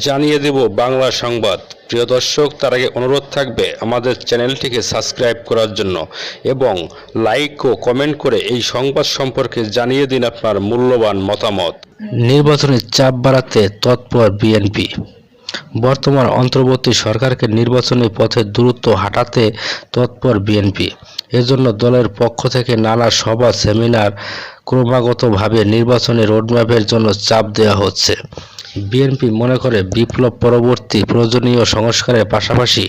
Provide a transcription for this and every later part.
জানিয়ে দেব বাংলা সংবাদ। প্রিয় দর্শক, তার আগে অনুরোধ থাকবে আমাদের চ্যানেলটিকে সাবস্ক্রাইব করার জন্য এবং লাইক ও কমেন্ট করে এই সংবাদ সম্পর্কে জানিয়ে দিন আপনার মূল্যবান মতামত। নির্বাচনী চাপ বাড়াতে তৎপর বিএনপি। বর্তমান অন্তর্বর্তী সরকারকে নির্বাচনী পথে দ্রুত হাঁটাতে তৎপর বিএনপি। এজন্য দলের পক্ষ থেকে নানা সভা সেমিনার ক্রমাগতভাবে নির্বাচনী রোডম্যাপের জন্য চাপ দেওয়া হচ্ছে। বিএনপি মনে করে বিপ্লব পরবর্তী প্রয়োজনীয় সংস্কারের পাশাপাশি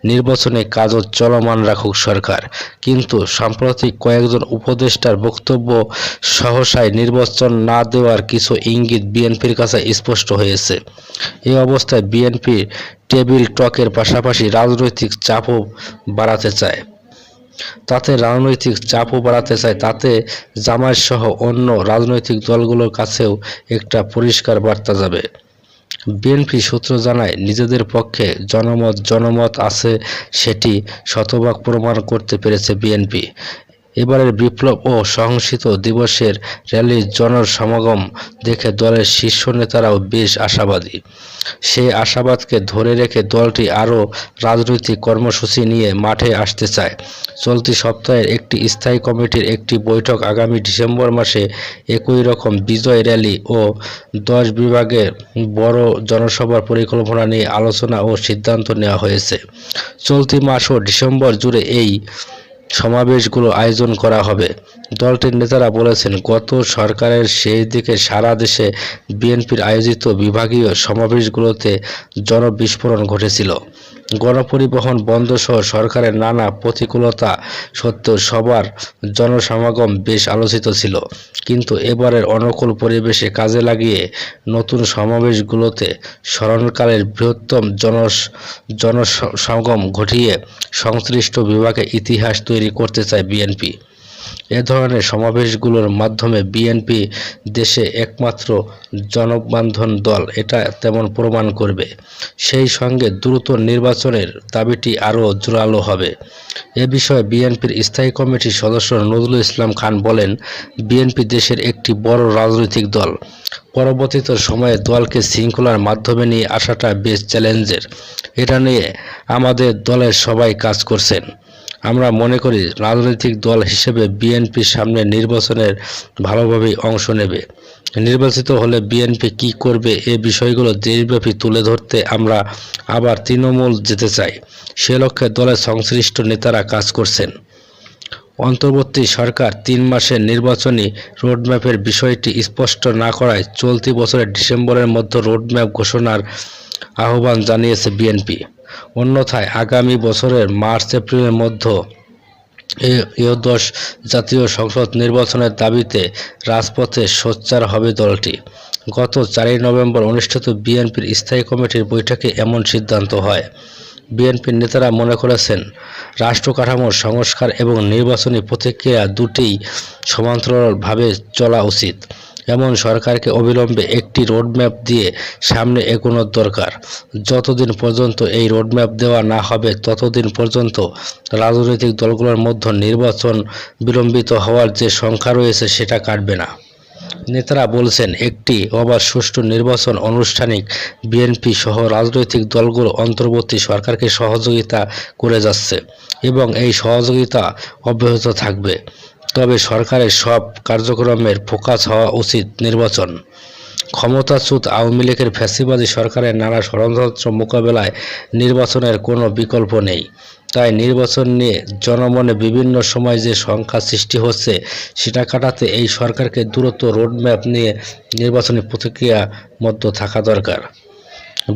নির্বাচনী কাজও চলমান রাখুক সরকার। কিন্তু সাম্প্রতিক কয়েকজন উপদেষ্টার বক্তব্য সহসায় নির্বাচন না দেওয়ার কিছু ইঙ্গিত বিএনপির কাছে স্পষ্ট হয়েছে। এই অবস্থায় বিএনপি টেবিল টকের পাশাপাশি রাজনৈতিক চাপও বাড়াতে চায়। তাতে জামায়াত সহ অন্য রাজনৈতিক দলগুলোর কাছেও একটা পরিষ্কার বার্তা যাবে। বিএনপি সূত্র জানায়, নিজেদের পক্ষে জনমত আছে সেটি শতভাগ প্রমাণ করতে পেরেছে বিএনপি। এবারের বিপ্লব ও সহিংসিত দিবসের র্যালি জনসমাগম দেখে দলের শীর্ষ নেতারাও বেশ আশাবাদী। সেই আশাবাদকে ধরে রেখে দলটি আরও রাজনৈতিক কর্মসূচি নিয়ে মাঠে আসতে চায়। চলতি সপ্তাহের একটি স্থায়ী কমিটির একটি বৈঠক আগামী ডিসেম্বর মাসে একই রকম বিজয় র্যালি ও 10 বিভাগের বড় জনসভার পরিকল্পনা নিয়ে আলোচনা ও সিদ্ধান্ত নেওয়া হয়েছে। চলতি মাস ও ডিসেম্বর জুড়ে এই সমাবেশগুলো আয়োজন করা হবে। দলটির নেতারা বলেছেন, গত সরকারের শেষ দিকে সারা দেশে বিএনপির আয়োজিত বিভাগীয় সমাবেশগুলোতে জনবিস্ফোরণ ঘটেছিল। গণপরিবহন বন্ধ সহ সরকারের নানা প্রতিকূলতা সত্ত্বেও সবার জনসমাগম বেশ আলোচিত ছিল। কিন্তু এবারের অনুকূল পরিবেশে কাজে লাগিয়ে নতুন সমাবেশগুলোতে স্মরণকালের বৃহত্তম জনসমাগম ঘটিয়ে সংশ্লিষ্ট বিভাগে ইতিহাস তৈরি করতে চায় বিএনপি। এ ধরনের সমাবেশগুলোর মাধ্যমে বিএনপি দেশে একমাত্র জনবান্ধব দল, এটা তেমন প্রমাণ করবে। সেই সঙ্গে দ্রুত নির্বাচনের দাবিটি আরও জোরালো হবে। এ বিষয়ে বিএনপির স্থায়ী কমিটির সদস্য নজরুল ইসলাম খান বলেন, বিএনপি দেশের একটি বড় রাজনৈতিক দল। পরবর্তী সময়ে দলকে শৃঙ্খলার মাধ্যমে নিয়ে আসাটা বেশ চ্যালেঞ্জের। এটা নিয়ে আমাদের দলের সবাই কাজ করছেন। আমরা মনে করি রাজনৈতিক দল হিসেবে বিএনপির সামনে নির্বাচনের ভালোভাবেই অংশ নেবে। নির্বাচিত হলে বিএনপি কী করবে এ বিষয়গুলো দেশব্যাপী তুলে ধরতে আমরা আবার তৃণমূল যেতে চাই। সে লক্ষ্যে দলের সংশ্লিষ্ট নেতারা কাজ করছেন। অন্তর্বর্তী সরকার 3 মাসের নির্বাচনী রোডম্যাপের বিষয়টি স্পষ্ট না করায় চলতি বছরের ডিসেম্বরের মধ্যে রোডম্যাপ ঘোষণার আহ্বান জানিয়েছে বিএনপি। অন্যথায় আগামী বছরের মার্চ-এপ্রিলের মধ্যে ত্রয়োদশ জাতীয় সংসদ নির্বাচনের দাবিতে রাজপথে সোচ্চার হবে দলটি। গত 4 নভেম্বর অনুষ্ঠিত বিএনপির স্থায়ী কমিটির বৈঠকে এমন সিদ্ধান্ত হয়। বিএনপির নেতারা মনে করেছেন, রাষ্ট্র কাঠামোর সংস্কার এবং নির্বাচনী প্রক্রিয়া দুটিই সমান্তরালভাবে চলা উচিত। এমন সরকারকে অবিলম্বে একটি রোডম্যাপ দিয়ে সামনে এগোনোর দরকার। যতদিন পর্যন্ত এই রোডম্যাপ দেওয়া না হবে ততদিন পর্যন্ত রাজনৈতিক দলগুলোর মধ্যে নির্বাচন বিলম্বিত হওয়ার যে সংখ্যা রয়েছে সেটা কাটবে না। নেতারা বলছেন, একটি অবাধ সুষ্ঠু নির্বাচন আনুষ্ঠানিক বিএনপি সহ রাজনৈতিক দলগুলো অন্তর্বর্তী সরকারকে সহযোগিতা করে যাচ্ছে এবং এই সহযোগিতা অব্যাহত থাকবে। তবে সরকারের সব কার্যক্রমের ফোকাস হওয়া উচিত নির্বাচন। ক্ষমতাচ্যুত আওয়ামী লীগের ফ্যাসিবাদী সরকারের নানা ষড়যন্ত্র মোকাবেলায় নির্বাচনের কোনো বিকল্প নেই। তাই নির্বাচন নিয়ে জনমনে বিভিন্ন সময় যে সংখ্যা সৃষ্টি হচ্ছে সেটা কাটাতে এই সরকারকে দ্রুত রোডম্যাপ নিয়ে নির্বাচনী প্রক্রিয়ার মধ্যে থাকা দরকার।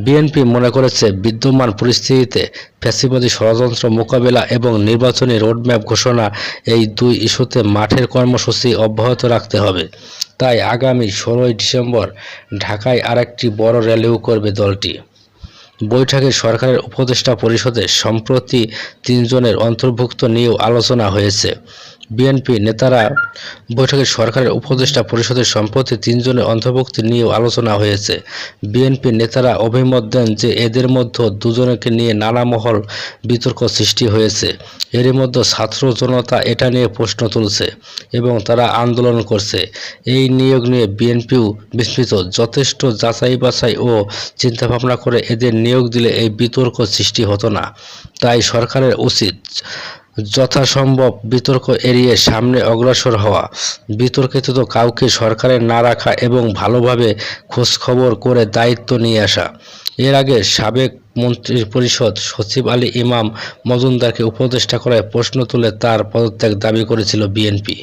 বিএনপি মনে করেছে, বিদ্যমান পরিস্থিতিতে ফ্যাসিবাদী ষড়যন্ত্র মোকাবেলা এবং নির্বাচনী রোডম্যাপ ঘোষণা, এই দুই ইস্যুতে মাঠের কর্মসূচি অব্যাহত রাখতে হবে। তাই আগামী 16 ডিসেম্বর ঢাকায় আরেকটি বড় র্যালিও করবে দলটি। বৈঠকে সরকারের উপদেষ্টা পরিষদে সম্প্রতি 3 জনের অন্তর্ভুক্ত নিয়েও আলোচনা হয়েছে। বিএনপি নেতারা বৈঠকে সরকারের উপদেষ্টা পরিষদের সম্প্রতি 3 জনের অন্তর্ভুক্তি নিয়েও আলোচনা হয়েছে। বিএনপি নেতারা অভিমত দেন যে এদের মধ্যে 2 জনকে নিয়ে নানা মহল বিতর্ক সৃষ্টি হয়েছে। এরই মধ্যে ছাত্র জনতা এটা নিয়ে প্রশ্ন তুলছে এবং তারা আন্দোলন করছে। এই নিয়োগ নিয়ে বিএনপিও বিস্মিত। যথেষ্ট যাচাই বাছাই ও চিন্তাভাবনা করে এদের নিয়োগ দিলে এই বিতর্ক সৃষ্টি হতো না। তাই সরকারের উচিত যথাসম্ভব বিতর্ক এড়িয়ে সামনে অগ্রসর হওয়া, বিতর্কিত কাউকে সরকারে না রাখা এবং ভালোভাবে খোঁজখবর করে দায়িত্ব নিয়ে আসা। এর আগে সাবেক মন্ত্রিপরিষদ সচিব আলী ইমাম মজুমদারকে উপদেষ্টা করায় প্রশ্ন তুলে তার পদত্যাগ দাবি করেছিল বিএনপি।